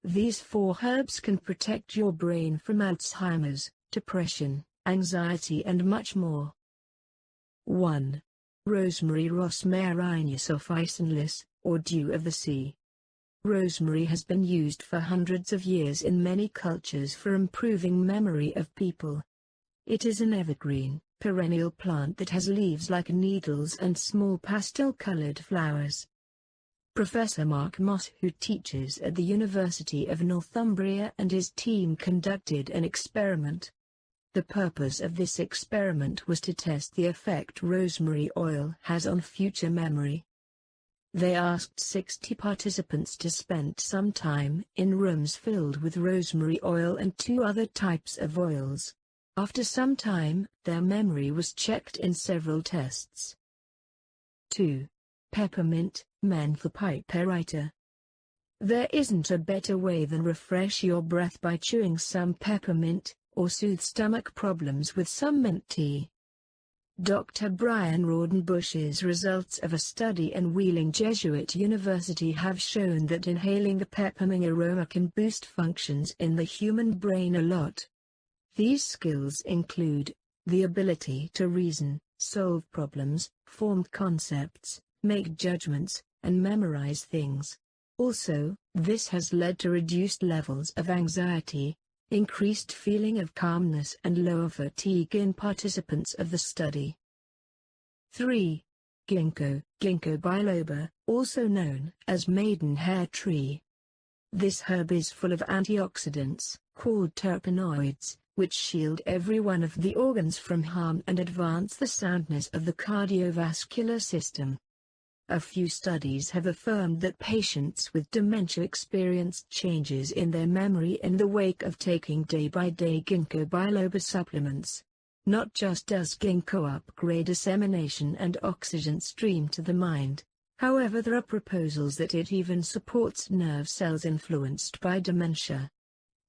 These 4 herbs can protect your brain from Alzheimer's, depression, anxiety and much more. 1. Rosemary Rosmarinusofficinalis, or dew of the sea. Rosemary has been used for hundreds of years in many cultures for improving memory of people. It is an evergreen, perennial plant that has leaves like needles and small pastel-colored flowers. Professor Mark Moss, who teaches at the University of Northumbria, and his team conducted an experiment. The purpose of this experiment was to test the effect rosemary oil has on future memory. They asked 60 participants to spend some time in rooms filled with rosemary oil and 2 other types of oils. After some time, their memory was checked in several tests. 2. Peppermint, MenthaPiperita. There isn't a better way than refresh your breath by chewing some peppermint, or soothe stomach problems with some mint tea. Dr. Brian Rawdon-Bush's results of a study in Wheeling Jesuit University have shown that inhaling the peppermint aroma can boost functions in the human brain a lot. These skills include the ability to reason, solve problems, form concepts, make judgments, and memorize things. Also, this has led to reduced levels of anxiety, increased feeling of calmness and lower fatigue in participants of the study. 3. Ginkgo, Ginkgo biloba, also known as Maiden hair tree. This herb is full of antioxidants, called terpenoids, which shield every one of the organs from harm and advance the soundness of the cardiovascular system. A few studies have affirmed that patients with dementia experienced changes in their memory in the wake of taking day-by-day Ginkgo biloba supplements. Not just does Ginkgo upgrade dissemination and oxygen stream to the mind, however there are proposals that it even supports nerve cells influenced by dementia.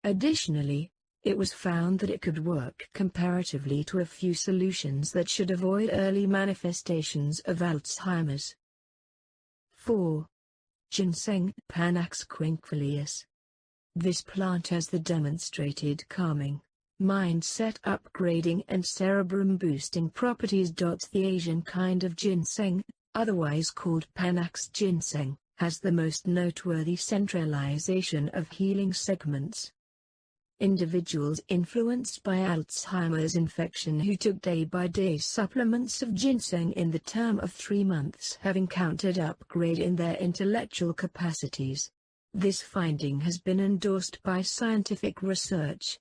Additionally, it was found that it could work comparatively to a few solutions that should avoid early manifestations of Alzheimer's. 4. Ginseng, PanaxQuinquefolius. This plant has the demonstrated calming, mindset upgrading and cerebrum boosting properties. The Asian kind of ginseng, otherwise called Panax ginseng, has the most noteworthy centralization of healing segments. Individuals influenced by Alzheimer's infection who took day-by-day supplements of ginseng in the term of 3 months have encountered upgrade in their intellectual capacities. This finding has been endorsed by scientific research.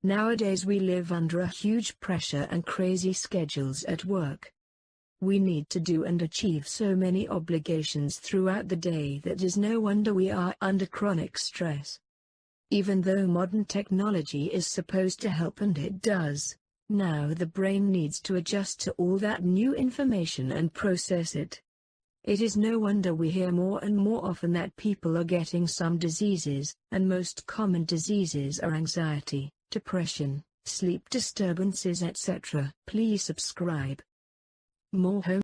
Nowadays we live under a huge pressure and crazy schedules at work. We need to do and achieve so many obligations throughout the day that is no wonder we are under chronic stress. Even though modern technology is supposed to help, and it does, now the brain needs to adjust to all that new information and process it. It is no wonder we hear more and more often that people are getting some diseases, and most common diseases are anxiety, depression, sleep disturbances, etc. Please subscribe. More home